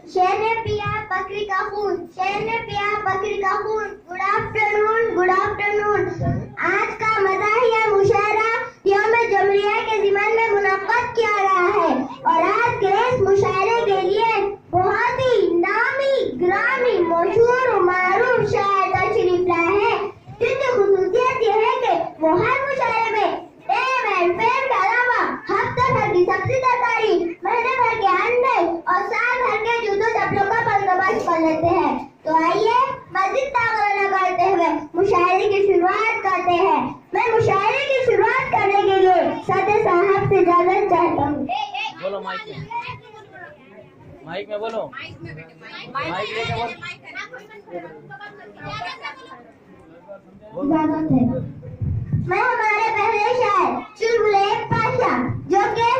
शेर ने पिया बकरी का खून, शेर ने पिया बकरी का खून। Good afternoon, good afternoon. आज का मज़ाहिया मुशायरा यौम जमहूरिया के ज़िमन में मुनक़्क़द किया गया है और आज के इस मुशायरे के लिए बहुत ही नामी ग्रामी मशहूर मारूफ शायर तशरीफ लाए हैं, जिनकी खुसूसियत ये है कि वो हर मुशायरे में टेम एंड फेम के अलावा हफ्ते भर की सब्जी तरकारी, महीने भर के अंडे और साल भर के जूतों चप्पलों का बंदोबस्त कर लेते हैं। तो आइए मज़ीद ताक़त न करते हुए मुशायरे की शुरुआत करते हैं। मैं मुशायरे की शुरुआत करने के लिए सदर साहब से इजाज़त चाहता हूँ। बोलो माइक में बोलो, माइक लेके बोलो। इजाज़त है। मैं हमारे पहले शायर चुलबुले पाशा जो कि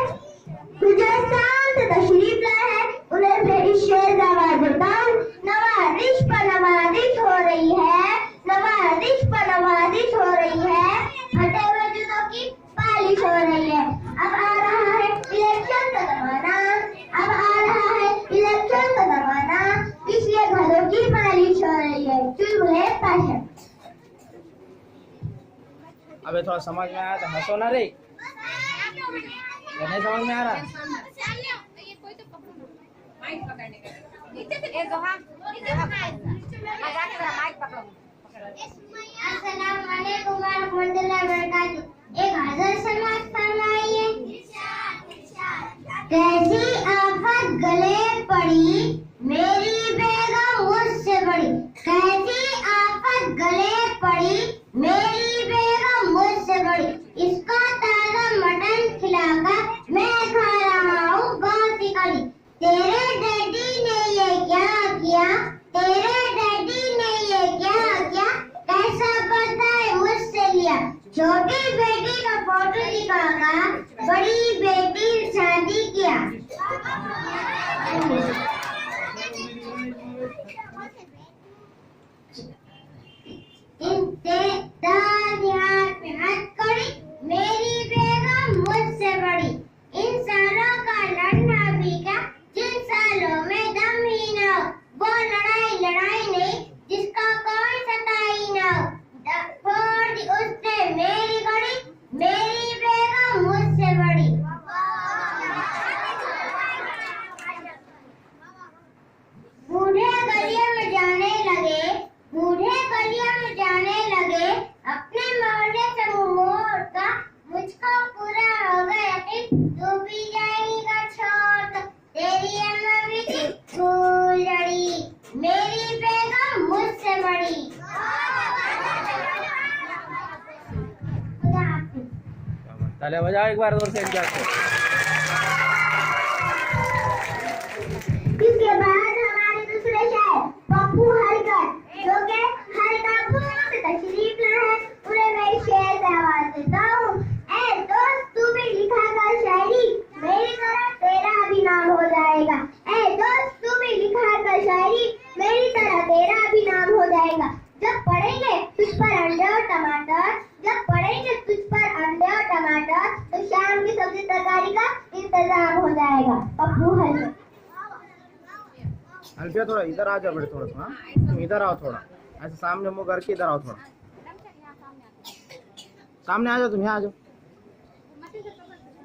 गुजरात से तशरीफ लाए हैं, उन्हें मैं इस शेर का आवाज़ बताऊं। नवाज़िश पर नवाज़िश हो रही है, नवाज़िश पर नवाज़िश हो रही है, फटे हुए जूतों की पालिश हो रही है। अब आ रहा है इलेक्शन का ज़माना, अब आ रहा है इलेक्शन का ज़माना, इसलिए घरों की पालिश हो रही है। चुलबुले पाशा। अबे थोड़ा समझ में आया तो हंसो ना रे, नहीं समझ में आ रहा। अस्सलाम वालेकुम वरहमतुल्लाहि वबरकातुहू। एक हाज़िर समाज फरमाइए। कैसी आफत गले पड़ी मेरी बेगम मुझसे बड़ी, कैसी आफत गले पड़ी मेरी बेगम मुझसे बड़ी, इसको ताज़ा मटन खिलाकर मैं खा रहा हूँ गौर की कड़ी। तेरे डैडी ने ये क्या किया, तेरे डैडी ने ये क्या किया, कैसा बदला है मुझसे लिया। छोटी बेटी का फोटो दिखाकर बड़ी बेटी से शादी किया। मेरी बेगम मुझसे बड़ी, इन सालों का लड़ना भी क्या, जिन सालों में दम ही न हो, वो लड़ाई लड़ाई नहीं जिसका कोई सताई न हो। फोड़ दी उसने मेरी घड़ी, मेरी बेगम मुझसे बड़ी। बूढ़े गलियों में जाने लगे, बूढ़े गलियों में जाने लगे, अपने मोहल्ले से मुंह मोड़कर मुझको पूरा हो गया यकीन, तू भी जाएगा छोड़। तेरी अम्मा भी फूल लड़ी, मेरी बेगम मुझसे बड़ी। तालियां बजाओ एक बार जोर से इनके हाथ। इसके बाद हमारे दूसरे शायर पप्पू हलकर जो कि हलकापुर से तशरीफ लाए हैं, उन्हें मैं इस शेर से आवाज़ देता हूँ। ऐ दोस्त तू भी लिखा कर शायरी, मेरी तरह तेरा भी नाम हो जाएगा। ऐ दोस्त तू भी लिखा कर शायरी, मेरी तरह तेरा भी नाम हो जाएगा। जब पढ़ेंगे तुझ पर अंडे और टमाटर, जब पढ़ेंगे तुझ पर अंडे और टमाटर, तो शाम की सब्जी तरकारी का इंतजाम हो जाएगा। पप्पू हलकर। अल्फिया थोड़ा इधर आ जाओ बेटे, थोड़ा सा तुम इधर आओ, थोड़ा ऐसे सामने मुंह करके इधर आओ, थोड़ा सामने आ जाओ, तुम यहाँ आ जाओ।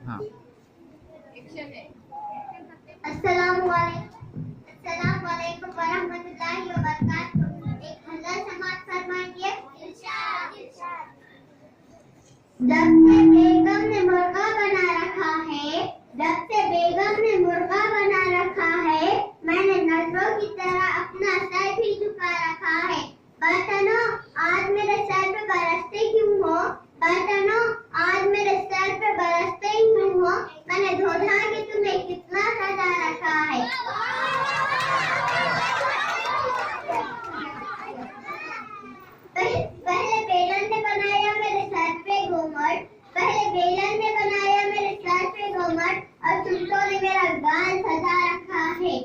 हाँ अस्सलाम वालेकुम वरहमतुल्लाहि वबरकातुहू। एक हज़र समाज फरमाइए। जब से बेगम ने मुर्गा बना रखा है, जब से बेगम ने मुर्गा बना रखा है, मैंने नजरों की तरह अपना सर भी झुका रखा है। बर्तनों आज मेरे सर पे बरसते क्यों हो, बर्तनों आज मेरे सर पे बरसते क्यों हो, मैंने धो धा के तुम्हें कितना सजा रखा है। पहले बेलन ने बनाया मेरे सर पे घूमट, पहले बेलन ने बनाया मेरे सर पे घूमट, और चुटकों ने मेरा गाल सजा रखा है।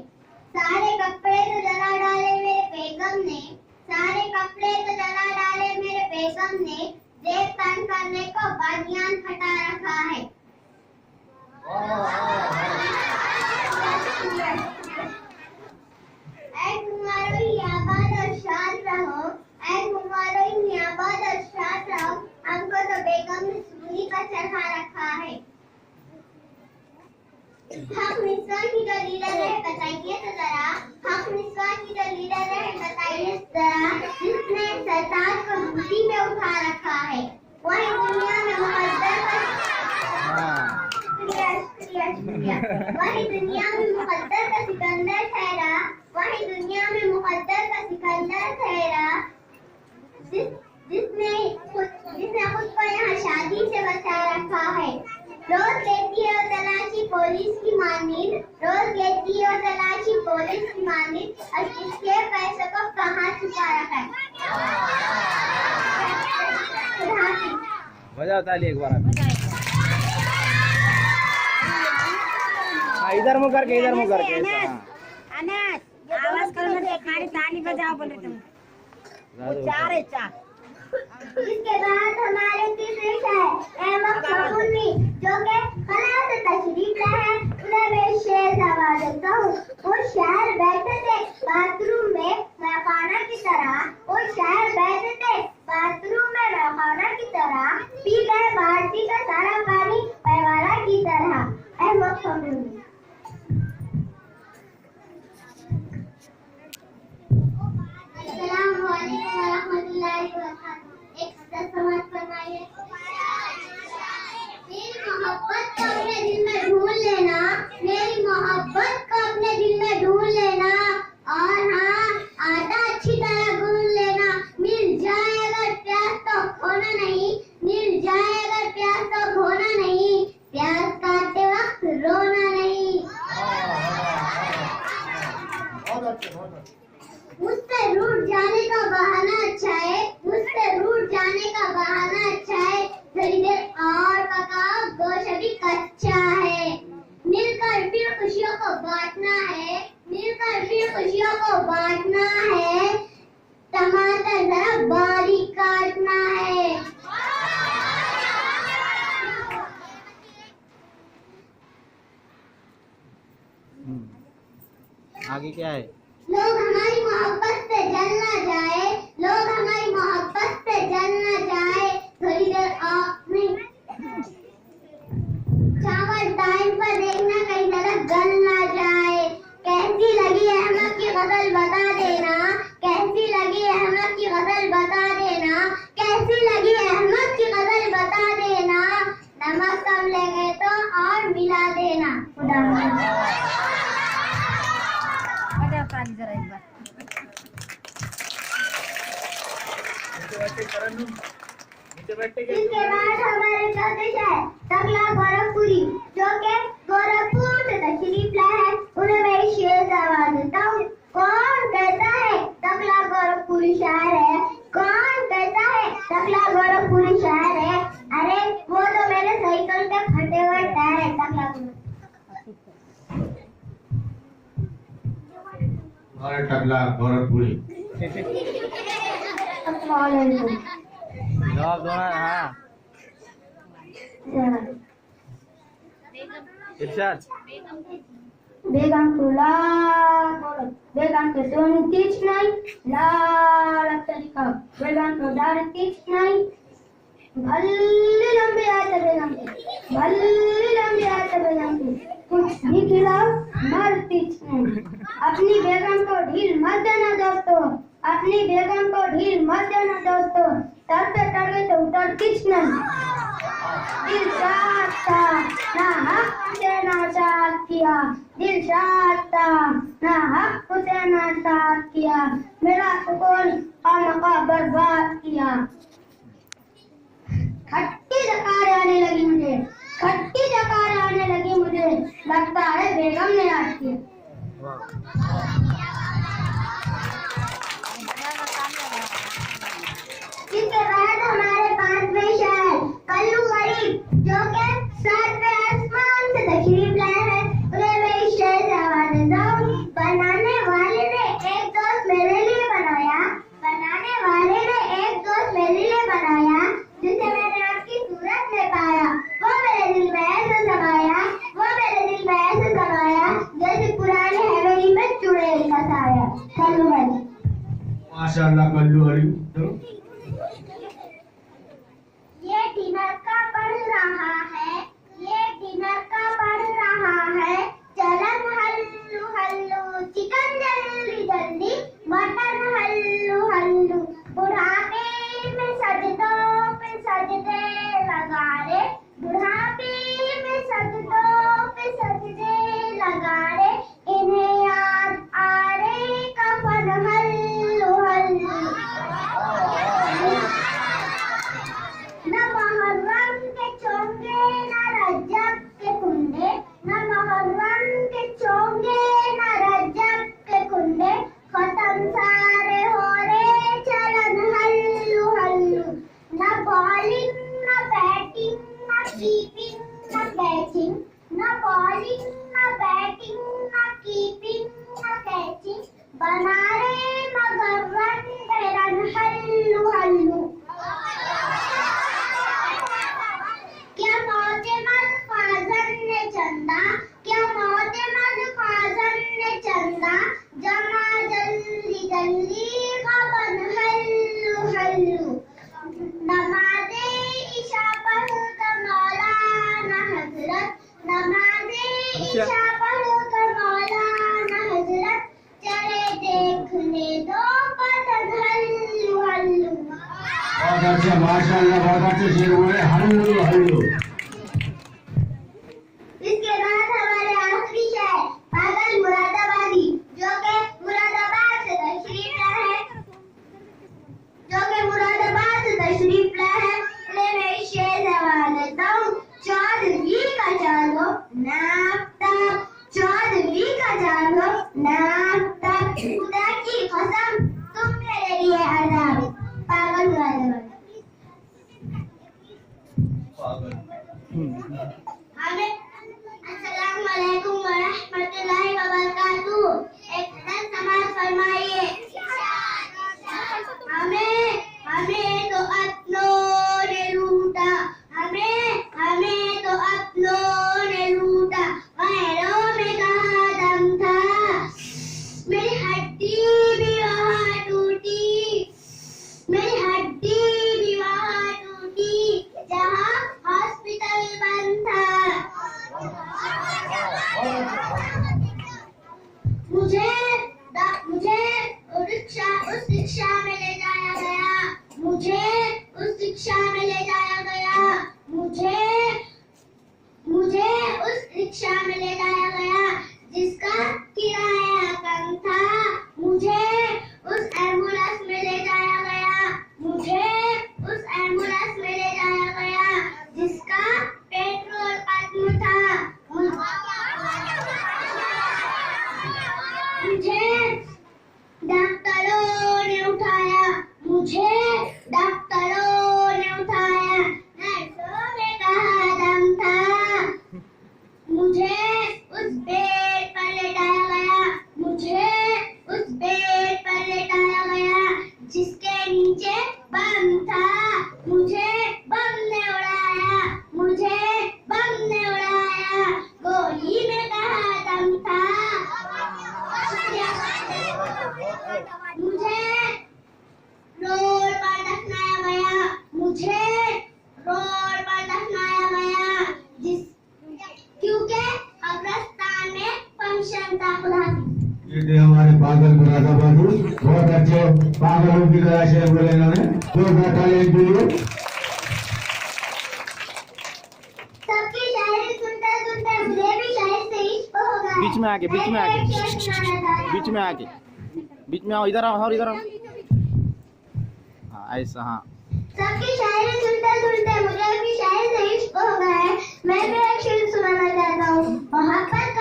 सारे कपड़े तो जला डाले मेरे बेगम ने, सारे कपड़े तो जला डाले मेरे बेगम ने, जेब तंग करने को बानियान फटा रखा है। हक मिसवा की जो लीडर है बताइए तो जरा। हक मिसवा की जो लीडर है बताइए जरा। जिसने सरताज को धरती पे उठा रखा है वही दुनिया में मुकद्दर का वही दुनिया में मुकद्दर का सिकंदर ठहरा। वही दुनिया में मुकद्दर का सिकंदर ठहरा। जिसने खुद को यहाँ शादी से बचा रखा है। रोज लेती है और तलाशी पुलिस की मानिंद। रोज लेती है और तलाशी पुलिस की मानिंद। और किसके पैसों को कहाँ छुपा रखा है। बजाओ ताली एक बार। हाँ, इधर मुँह करके ऐसा। अनाज आवाज करो मत, खाली ताली बजाओ बोले तुम। चार है चार। इसके बाद हमारे तीसरे शायर अहमद खफूनी जो के खला से तशरीफ लाए हैं उन्हें मैं शेर दवा देता हूँ। वो शायर बैठे थे बाथरूम में मैखाना की तरह। वो शायर बैठे थे बाथरूम में मैखाना की तरह। पी गए बाल्टी का सारा पानी पैवारा की तरह। अहमद खफूनी। अस्सलाम वालेकुम रहमतुल्लाहि व बरकातहू। एक सदस्य समाज फरमाइए। मेरी मोहब्बत को अपने दिल में ढूंढ लेना। मेरी मोहब्बत को अपने दिल में ढूंढ लेना। और हाँ आटा अच्छी तरह गूंद लेना। मिल जाए अगर प्यास तो खोना नहीं। मिल जाए अगर प्यास तो खोना नहीं। प्यास काटते वक्त रोना नहीं। मुझसे रूठ जाने का बहाना अच्छा है। मुझसे रूठ जाने का बहाना अच्छा है। थोड़ी देर और पकाओ गोश्त अभी कच्चा है। मिलकर फिर खुशियों को बांटना है। मिलकर फिर खुशियों को बांटना है। टमाटर जरा बारीक काटना है। आगे क्या है? लोग हमारी मोहब्बत से जल ना जाए। लोग हमारी मोहब्बत से जल ना जाए। थोड़ी देर नहीं चावल टाइम पर देखना कहीं जरा गल ना जाए। कैसी लगी अहमद की गजल बता देना। कैसी लगी अहमद की गजल बता देना। कैसी लगी अहमद की गजल बता देना। नमक कम लगे तो और मिला देना। खुदा बजाओ ताली जरा एक बार। इसके बाद हमारे चौथे शायर तकला गोरखपुरी जो के गोरखपुर से तशरीफ लाए हैं उन्हें मैं शेर दवा देता हूँ। कौन कहता है तकला गोरखपुरी शायर है। कौन कहता है तकला गोरखपुरी शायर है। अरे वो तो मेरे साइकिल के फटे हुए टायर है। तकला टकला गोरखपुरी। जवाब दो ना। हाँ इरशाद। बेगम to don't teach night la lakka began to don't teach night भल्ले लंबे आते बेगम के कुछ भी खिलाओ मर teach नहीं। अपनी बेगम को ढील मत देना दोस्तों। अपनी बेगम को ढील मत देना दोस्तों। सर पे चढ़ गए तो उतर किच नहीं। दिल चाहता ना हक से नाशाद किया। दिल चाहता ना हक से नाशाद किया। मेरा सुकून खामखा बर्बाद किया। खट्टी जकारें आने लगी मुझे। खट्टी जकारें आने लगी मुझे। लगता है बेगम ने याद किया। इसके बाद हमारे पांचवें शायर कल्लू गरीब जो के 7वें आसमान से तशरीफ लाए हैं उन्हें मैं इस शेर से आवाज देता हूँ। बनाने वाले ने एक दोस्त मेरे लिए बनाया। बनाने वाले ने एक दोस्त मेरे लिए बनाया। जिसे मैंने आपकी सूरत में पाया वो मेरे दिल में ऐसे समाया। वो मेरे दिल में ऐसे समाया जैसे पुराने हवेली में चुड़ैल का साया। कल्लू गरीब। माशाअल्लाह कल्लू गरीब। ये डिनर का पढ़ रहा है। ये डिनर का पढ़ रहा है। बनारे मगरन बेरन हल्लू हल्लू। क्या मोहम्मद फाजल ने चंदा, क्या मोहम्मद फाजल ने चंदा, जमा जल्दी जल्दी खबन हल्लू हल्लू। नमाज़े इशा पढ़कर मौलाना हजरत, नमाज़े इशा पढ़कर मौलाना हजरत, चले देखने दो पतन हल्लू हल्लू। बहुत अच्छे माशाल्लाह, बहुत अच्छे शेर बोले, हल्लू हल्लू। इसके बाद हमारे आखिरी शायर पागल मुरादाबादी, जो कि मुरादाबाद से तशरीफ लाए हैं, उन्हें मैं इस शेर से आवाज देता हूँ। चौदहवीं का चांदो नापता, चौदहवीं का चांदो नापता, खुदा की कसम तुम मेरे लिए अज़ाब। पागल मुरादाबादी। अस्सलाम वालेकुम व रहमतुल्लाहि व बरकातुहू। एक दस नमाज फरमाइए। हमें तो अपनों ने लूटा, हमें तो अपनों ने लूटा, गैरों में कहाँ दम था, मेरी हड्डी भी वहाँ टूटी, मेरी हड्डी भी वहाँ टूटी, जहाँ हॉस्पिटल बंद था। मुझे उस शिक्षा में ले जाया गया, मुझे उस शिक्षा में ले जाया गया, मुझे उस रिक्शा में ले जाया गया जिसका किराया कम था, मुझे उस एम्बुलेंस में ले जाया गया, मुझे उस एम्बुलेंस में ले जाया गया जिसका पेट्रोल खत्म था। मुझे डॉक्टरों ने उठाया, मुझे डॉक्टरों ने उठाया, नर्सों में कहाँ दम था, मुझे उस बेड पर लेटाया गया, मुझे उस बेड पर लेटाया गया जिसके नीचे बम था, मुझे बम ने उड़ाया, मुझे बम ने उड़ाया, गोली में कहाँ दम था। मुझे रोड पर दफनाया गया, मुझे रोड पर दफनाया गया क्योंकि कब्रिस्तान में फंक्शन था। खुदा ये थे हमारे पागल मुरादाबादी, बहुत अच्छे पागलों की तरह शेर बोले इन्होंने। दो तालियां दीजिए। सबकी शायरी सुनते सुनते मुझे भी शायरी से इश्क हो गया। बीच में आके बीच में आओ, इधर आओ और इधर आओ। हाँ ऐसा, हाँ। सबकी शायरी सुनते सुनते मुझे भी शायरी से इश्क हो गया है। मैं भी एक शेर सुनाना चाहता हूँ। मोहब्बत